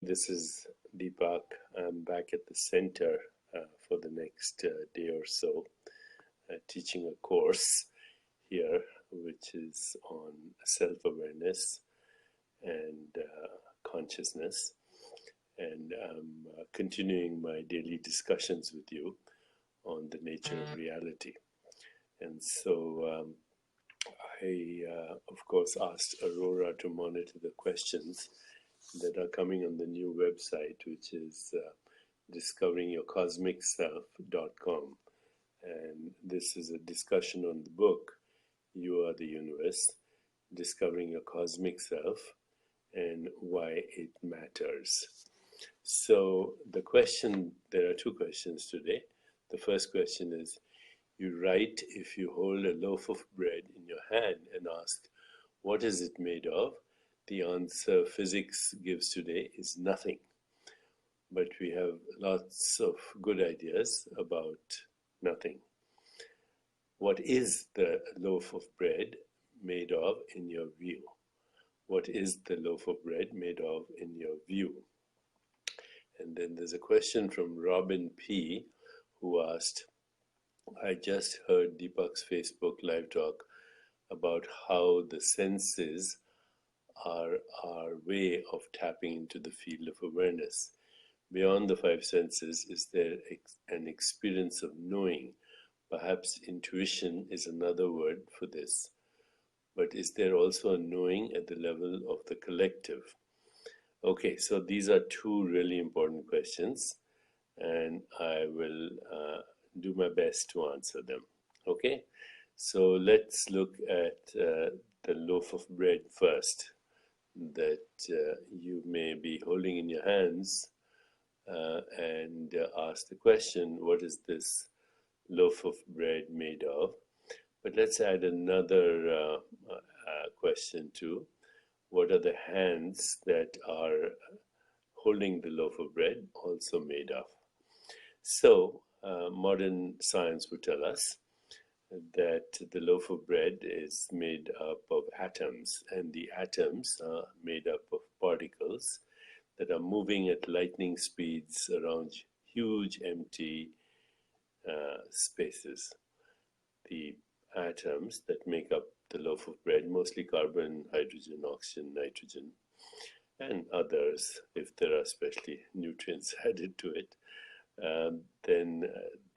This is Deepak. I'm back at the center for the next day or so, teaching a course here, which is on self awareness and consciousness. And I'm continuing my daily discussions with you on the nature of reality. And so I, of course, asked Aurora to monitor the questions that are coming on the new website, which is discoveringyourcosmicself.com. And this is a discussion on the book, You Are the Universe, Discovering Your Cosmic Self and Why It Matters. So there are two questions today. The first question is, you write if you hold a loaf of bread in your hand and ask, what is it made of? The answer physics gives today is nothing. But we have lots of good ideas about nothing. What is the loaf of bread made of in your view? What is the loaf of bread made of in your view? And then there's a question from Robin P., who asked, I just heard Deepak's Facebook live talk about how the senses are our way of tapping into the field of awareness. Beyond the five senses, is there an experience of knowing? Perhaps intuition is another word for this. But is there also a knowing at the level of the collective? Okay, so these are two really important questions, and I will do my best to answer them. Okay, so let's look at the loaf of bread first that you may be holding in your hands and ask the question, what is this loaf of bread made of? But let's add another question too. What are the hands that are holding the loaf of bread also made of? So modern science would tell us that the loaf of bread is made up of atoms, and the atoms are made up of particles that are moving at lightning speeds around huge empty spaces. The atoms that make up the loaf of bread, mostly carbon, hydrogen, oxygen, nitrogen, and others, if there are especially nutrients added to it, then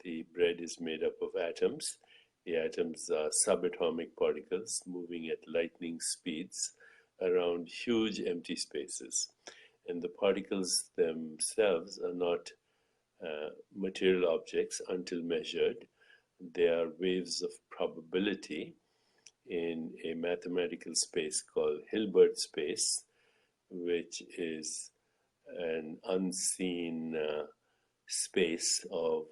the bread is made up of atoms. The atoms are subatomic particles moving at lightning speeds around huge empty spaces. And the particles themselves are not material objects until measured. They are waves of probability in a mathematical space called Hilbert space, which is an unseen space of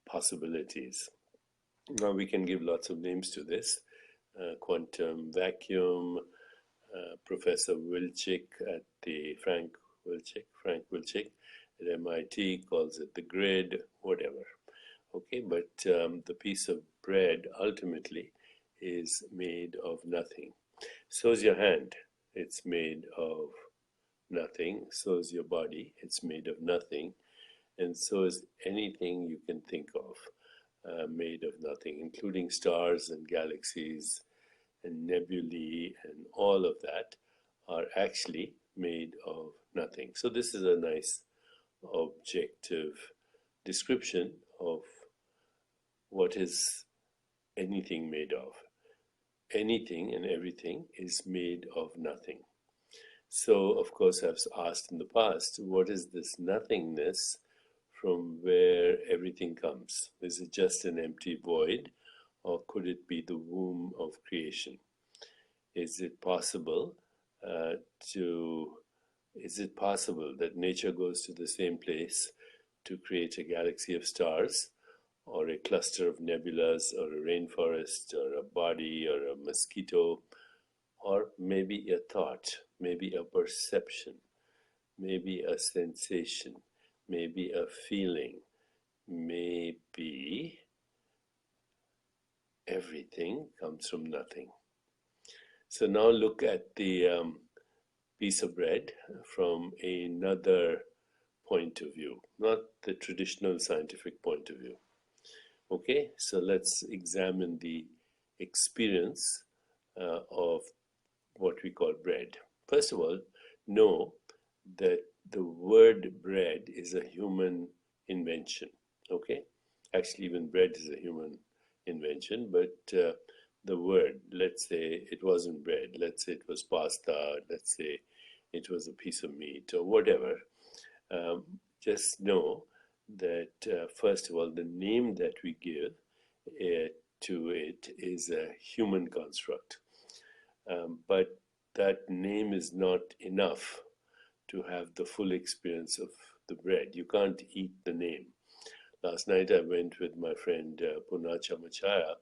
possibilities. Now we can give lots of names to this. Quantum vacuum, Professor Wilczek at the Frank Wilczek at MIT calls it the grid, whatever. Okay, but the piece of bread ultimately is made of nothing. So is your hand, it's made of nothing. So is your body, it's made of nothing. And so is anything you can think of, made of nothing, including stars and galaxies and nebulae, and all of that are actually made of nothing. So this is a nice objective description of what is anything made of. Anything and everything is made of nothing. So, of course, I've asked in the past, what is this nothingness from where everything comes? Is it just an empty void, or could it be the womb of creation? Is it possible that nature goes to the same place to create a galaxy of stars, or a cluster of nebulas, or a rainforest, or a body, or a mosquito, or maybe a thought, maybe a perception, maybe a sensation, maybe a feeling, maybe everything comes from nothing. So now look at the piece of bread from another point of view, not the traditional scientific point of view. Okay, so let's examine the experience of what we call bread. First of all, know that the word bread is a human invention. Okay, actually, even bread is a human invention, but the word, let's say it wasn't bread, let's say it was pasta, let's say it was a piece of meat or whatever. Just know that, first of all, the name that we give to it is a human construct. But that name is not enough to have the full experience of the bread. You can't eat the name. Last night I went with my friend Punacha Machaya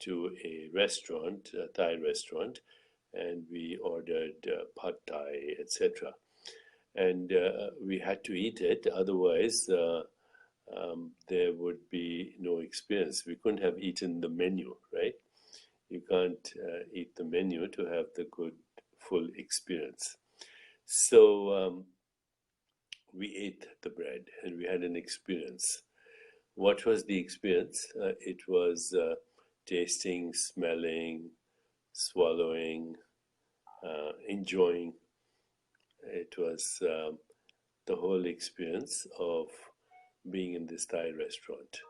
to a restaurant, a Thai restaurant, and we ordered pad Thai, etc. And we had to eat it, otherwise there would be no experience. We couldn't have eaten the menu, right? You can't eat the menu to have the good, full experience. So we ate the bread and we had an experience. What was the experience? It was tasting, smelling, swallowing, enjoying. It was the whole experience of being in this Thai restaurant.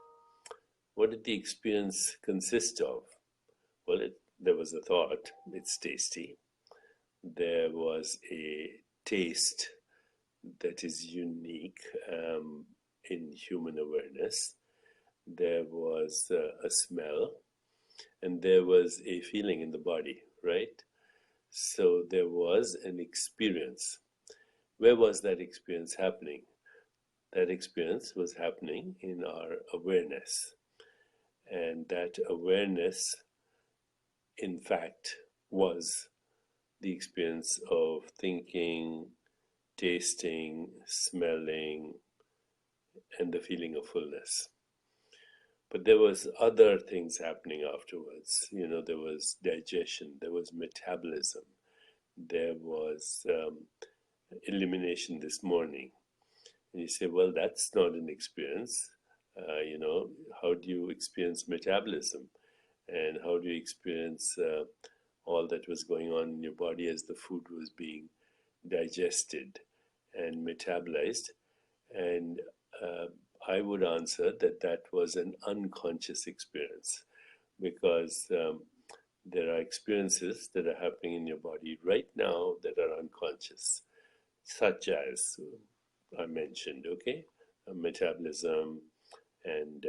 What did the experience consist of? Well, there was a thought, it's tasty. There was a taste that is unique in human awareness. There was a smell, and there was a feeling in the body, right? So there was an experience. Where was that experience happening? That experience was happening in our awareness. And that awareness, in fact, was the experience of thinking, tasting, smelling, and the feeling of fullness. But there was other things happening afterwards. You know, there was digestion, there was metabolism, there was elimination this morning. And you say, well, that's not an experience. You know, how do you experience metabolism? And how do you experience all that was going on in your body as the food was being digested and metabolized? And I would answer that that was an unconscious experience, because there are experiences that are happening in your body right now that are unconscious, such as I mentioned, okay, metabolism and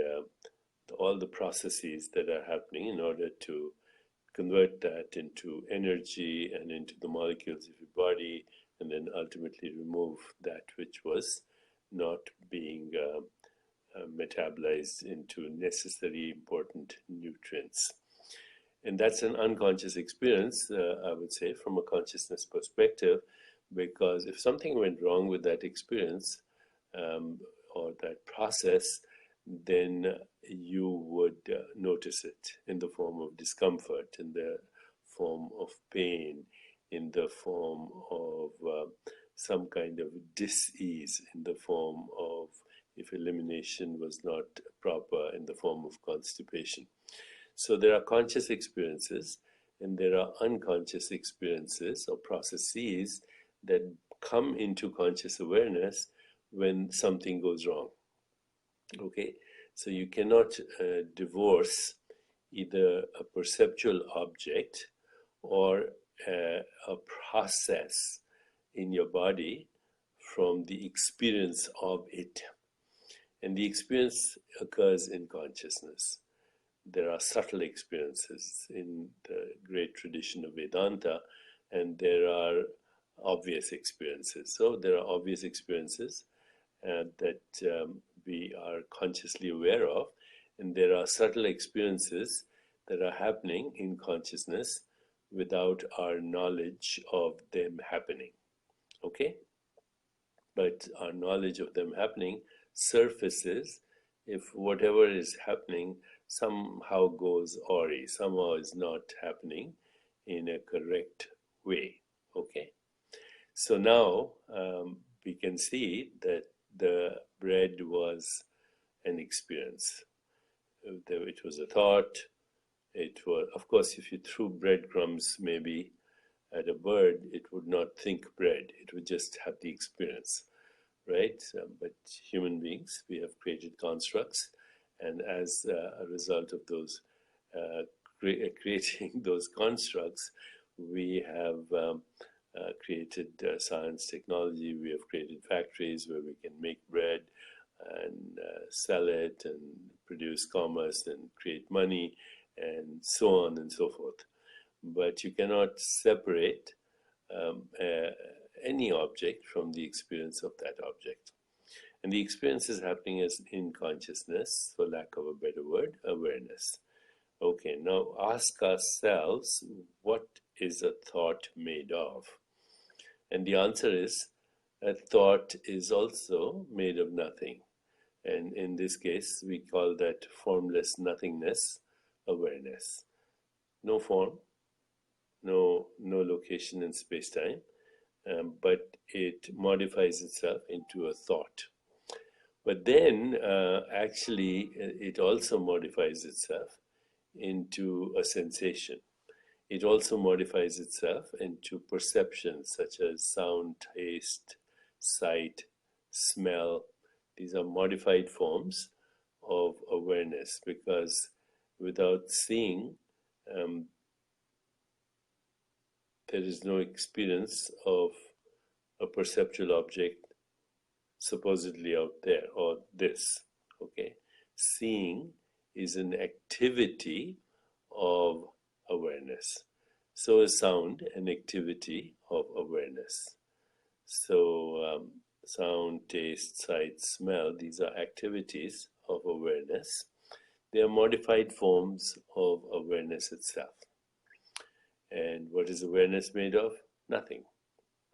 all the processes that are happening in order to convert that into energy and into the molecules of your body, and then ultimately remove that which was not being metabolized into necessary important nutrients. And that's an unconscious experience, I would say, from a consciousness perspective, because if something went wrong with that experience or that process, then you would notice it in the form of discomfort, in the form of pain, in the form of some kind of dis-ease, in the form of, if elimination was not proper, in the form of constipation. So there are conscious experiences and there are unconscious experiences or processes that come into conscious awareness when something goes wrong. Okay, so you cannot divorce either a perceptual object or a process in your body from the experience of it. And the experience occurs in consciousness. There are subtle experiences in the great tradition of Vedanta, and there are obvious experiences. So there are obvious experiences that we are consciously aware of, and there are subtle experiences that are happening in consciousness without our knowledge of them happening. Okay? But our knowledge of them happening surfaces if whatever is happening somehow goes awry, somehow is not happening in a correct way. Okay? So now we can see that the bread was an experience. It was a thought. It was, of course, if you threw breadcrumbs maybe at a bird, it would not think bread. It would just have the experience, right? But human beings, we have created constructs, and as a result of those creating those constructs, we have created science, technology. We have created factories where we can make bread and sell it and produce commerce and create money and so on and so forth. But you cannot separate any object from the experience of that object. And the experience is happening as in consciousness, for lack of a better word, awareness. Okay, now ask ourselves, what is a thought made of? And the answer is, a thought is also made of nothing. And in this case, we call that formless nothingness awareness. No form, no location in space-time, but it modifies itself into a thought. But then, actually, it also modifies itself into a sensation. It also modifies itself into perceptions such as sound, taste, sight, smell. These are modified forms of awareness, because without seeing, there is no experience of a perceptual object supposedly out there, or this, okay? Seeing is an activity of awareness. So is sound an activity of awareness. So sound, taste, sight, smell, these are activities of awareness. They are modified forms of awareness itself. And what is awareness made of? Nothing.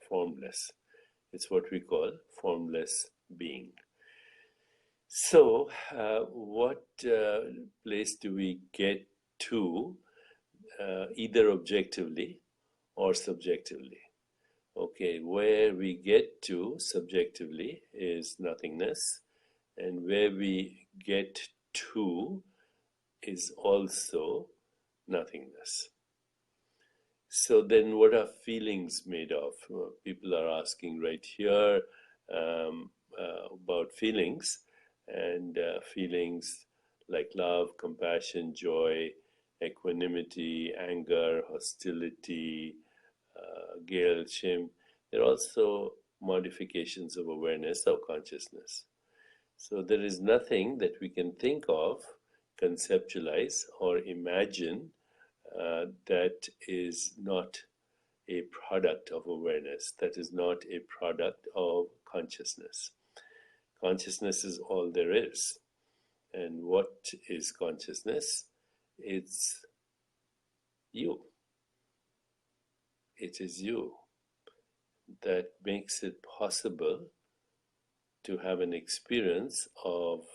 Formless. It's what we call formless being. So, what place do we get to, either objectively or subjectively? Okay, where we get to subjectively is nothingness, and where we get to is also nothingness. So then what are feelings made of? People are asking right here about feelings, and feelings like love, compassion, joy, equanimity, anger, hostility, guilt, shame. They're also modifications of awareness, of consciousness. So there is nothing that we can think of, conceptualize, or imagine that is not a product of awareness, that is not a product of consciousness. Consciousness is all there is. And what is consciousness? It's you. It is you that makes it possible to have an experience of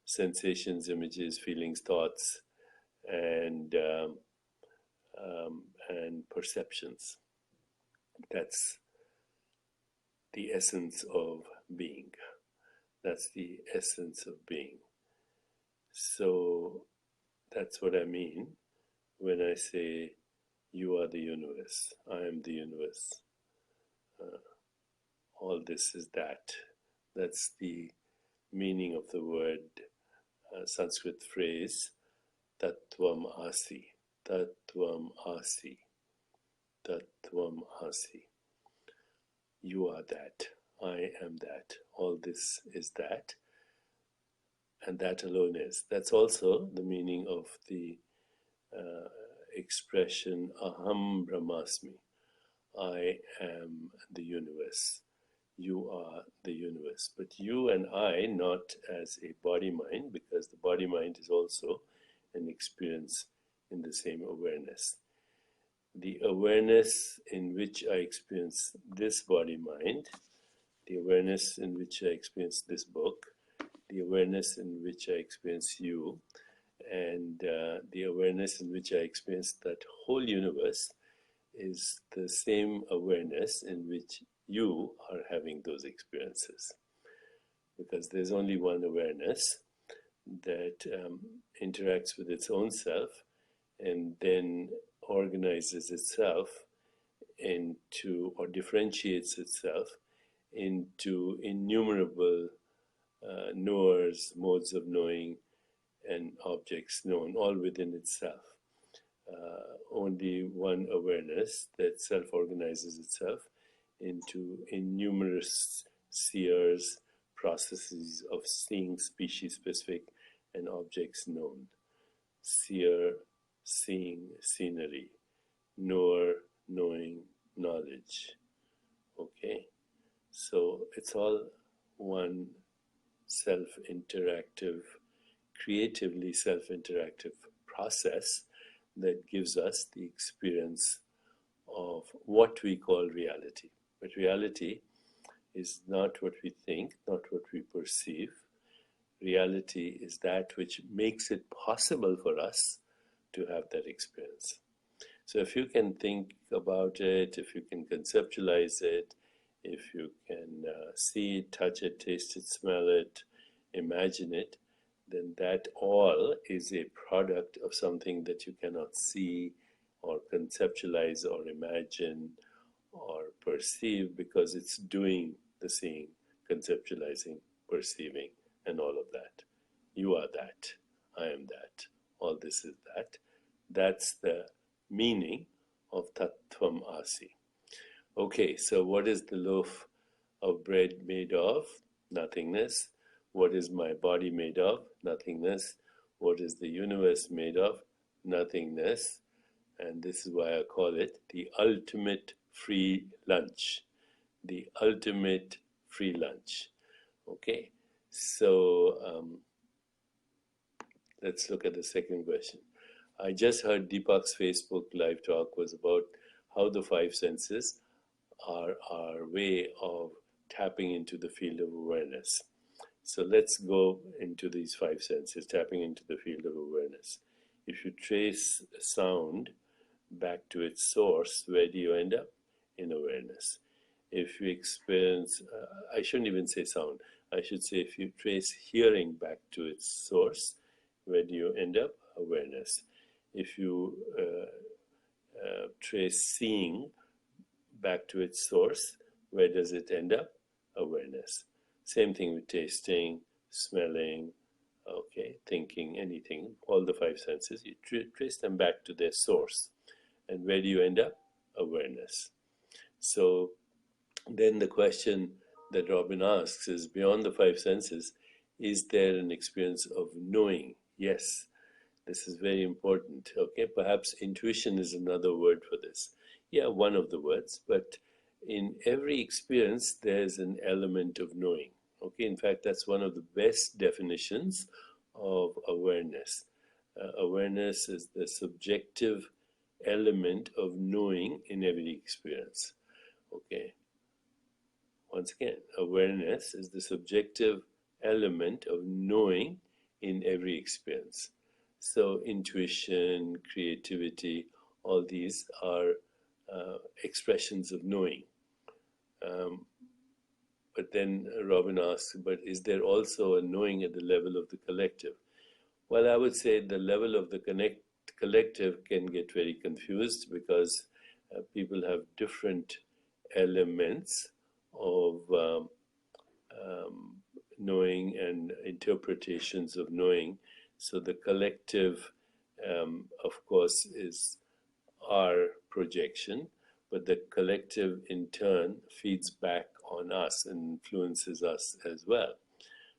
sensations, images, feelings, thoughts, and perceptions. That's the essence of being. That's the essence of being. So that's what I mean when I say you are the universe, I am the universe. All this is that. That's the meaning of the word, Sanskrit phrase, Tattvam Asi. Tattvam Asi. Tattvam Asi. You are that. I am that. All this is that. And that alone is. That's also the meaning of the expression Aham Brahmasmi. I am the universe. You are the universe. But you and I, not as a body-mind, because the body-mind is also an experience in the same awareness. The awareness in which I experience this body-mind, the awareness in which I experience this book, the awareness in which I experience you, and the awareness in which I experience that whole universe is the same awareness in which you are having those experiences. Because there's only one awareness that interacts with its own self and then organizes itself into, or differentiates itself into innumerable knowers, modes of knowing, and objects known, all within itself. Only one awareness that self-organizes itself into innumerable seers, processes of seeing, species-specific, and objects known. Seer, seeing, scenery. Knower, knowing, knowledge. Okay? So it's all one self-interactive, creatively self-interactive process that gives us the experience of what we call reality. But reality is not what we think, not what we perceive. Reality is that which makes it possible for us to have that experience. So if you can think about it, if you can conceptualize it, if you can see it, touch it, taste it, smell it, imagine it, then that all is a product of something that you cannot see or conceptualize or imagine or perceive, because it's doing the seeing, conceptualizing, perceiving, and all of that. You are that. I am that. All this is that. That's the meaning of Tattvam Asi. Okay, so what is the loaf of bread made of? Nothingness. What is my body made of? Nothingness. What is the universe made of? Nothingness. And this is why I call it the ultimate free lunch. The ultimate free lunch. Okay, so let's look at the second question. I just heard Deepak's Facebook live talk was about how the five senses are our way of tapping into the field of awareness. So let's go into these five senses, tapping into the field of awareness. If you trace sound back to its source, where do you end up? In awareness. If you experience, I shouldn't even say sound, I should say if you trace hearing back to its source, where do you end up? Awareness. If you trace seeing back to its source, where does it end up? Awareness. Same thing with tasting, smelling, okay, thinking, anything, all the five senses, you trace them back to their source. And where do you end up? Awareness. So then the question that Robin asks is, beyond the five senses, is there an experience of knowing? Yes, this is very important. Okay, perhaps intuition is another word for this. Yeah, one of the words, but in every experience, there's an element of knowing. Okay, in fact, that's one of the best definitions of awareness. Awareness is the subjective element of knowing in every experience. Okay, once again, awareness is the subjective element of knowing in every experience. So intuition, creativity, all these are expressions of knowing. But then Robin asks, but is there also a knowing at the level of the collective? Well, I would say the level of the collective can get very confused, because people have different elements of knowing and interpretations of knowing. So the collective, of course, is our projection, but the collective in turn feeds back on us and influences us as well.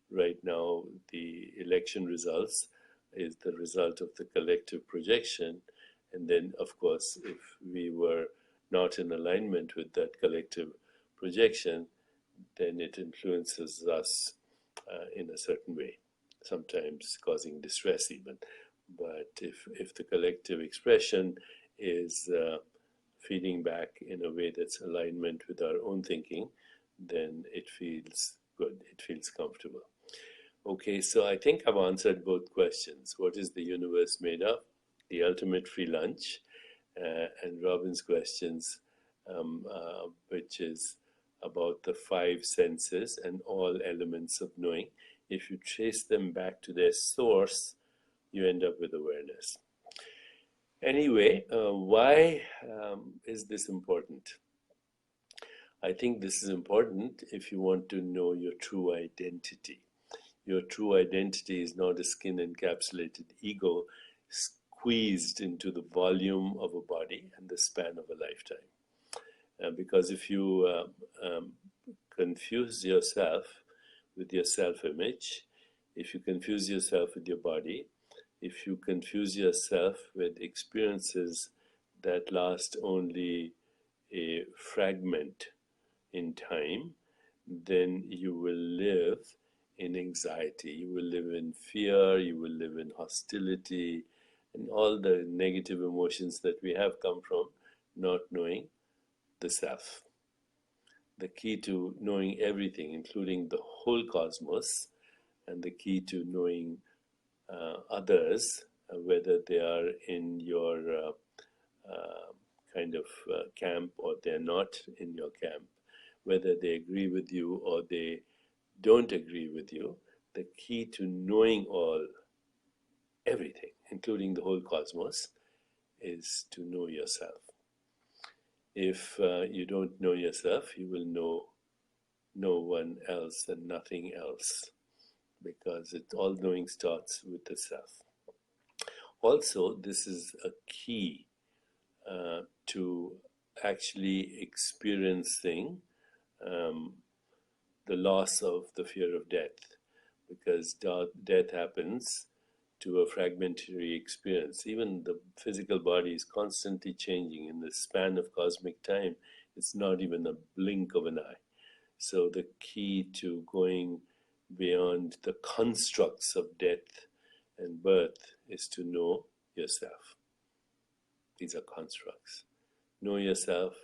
Right now, the election results is the result of the collective projection, and then, of course, if we were not in alignment with that collective projection, then it influences us in a certain way, sometimes causing distress even. But if the collective expression is feeding back in a way that's alignment with our own thinking, then it feels good, it feels comfortable. Okay, so I think I've answered both questions. What is the universe made of? The ultimate free lunch. and Robin's questions, which is about the five senses and all elements of knowing. If you trace them back to their source, you end up with awareness. Anyway, why is this important? I think this is important if you want to know your true identity. Your true identity is not a skin encapsulated ego squeezed into the volume of a body and the span of a lifetime. Because if you confuse yourself with your self-image, if you confuse yourself with your body, if you confuse yourself with experiences that last only a fragment in time, then you will live in anxiety, you will live in fear, you will live in hostility, and all the negative emotions that we have come from not knowing the self. The key to knowing everything, including the whole cosmos, and the key to knowing others, whether they are in your kind of camp or they're not in your camp, whether they agree with you or they don't agree with you, the key to knowing everything, including the whole cosmos, is to know yourself. If you don't know yourself, you will know no one else and nothing else, because all knowing starts with the self. Also, this is a key to actually experiencing the loss of the fear of death, because death happens to a fragmentary experience. Even the physical body is constantly changing in the span of cosmic time. It's not even a blink of an eye. So the key to going beyond the constructs of death and birth is to know yourself. These are constructs. Know yourself,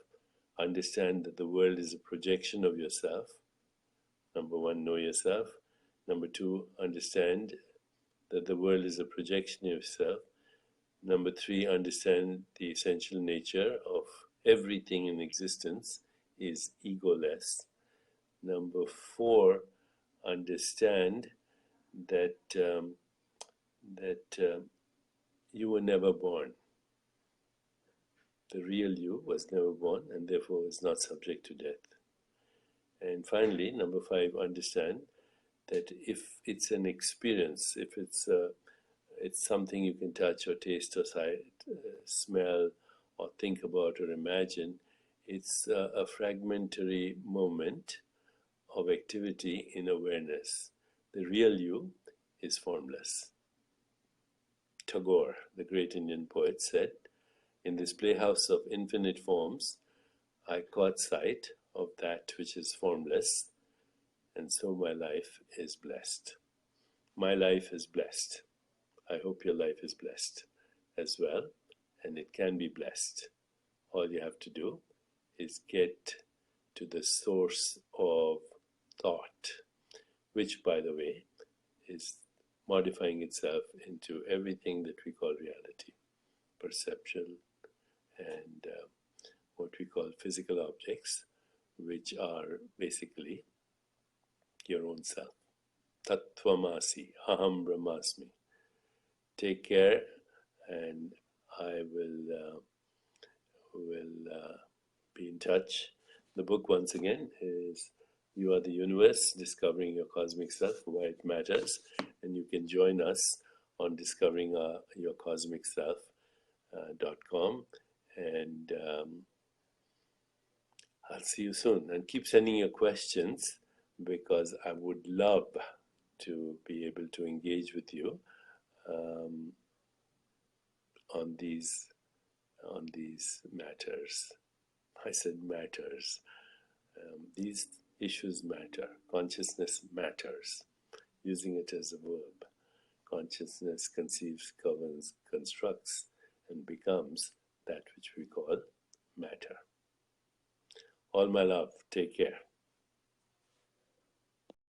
understand that the world is a projection of yourself. Number one, know yourself. Number two, understand that the world is a projection of yourself. Number three, understand the essential nature of everything in existence is egoless. Number four, understand that you were never born. The real you was never born and therefore is not subject to death. And finally, number five, understand that if it's an experience, if it's something you can touch or taste or sight, smell or think about or imagine, it's a fragmentary moment of activity in awareness. The real you is formless. Tagore, the great Indian poet, said, "In this playhouse of infinite forms, I caught sight of that which is formless, and so my life is blessed." My life is blessed. I hope your life is blessed as well, and it can be blessed. All you have to do is get to the source of thought, which, by the way, is modifying itself into everything that we call reality, perception, and what we call physical objects, which are basically your own self. Tattvamasi, aham brahmasmi. Take care, and I will be in touch. The book, once again, is You Are the Universe, Discovering Your Cosmic Self, Why It Matters. And you can join us on discovering your cosmic self.com. And I'll see you soon. And keep sending your questions, because I would love to be able to engage with you on these matters. I said matters. These issues matter. Consciousness matters. Using it as a verb. Consciousness conceives, governs, constructs, and becomes that which we call matter. All my love. Take care.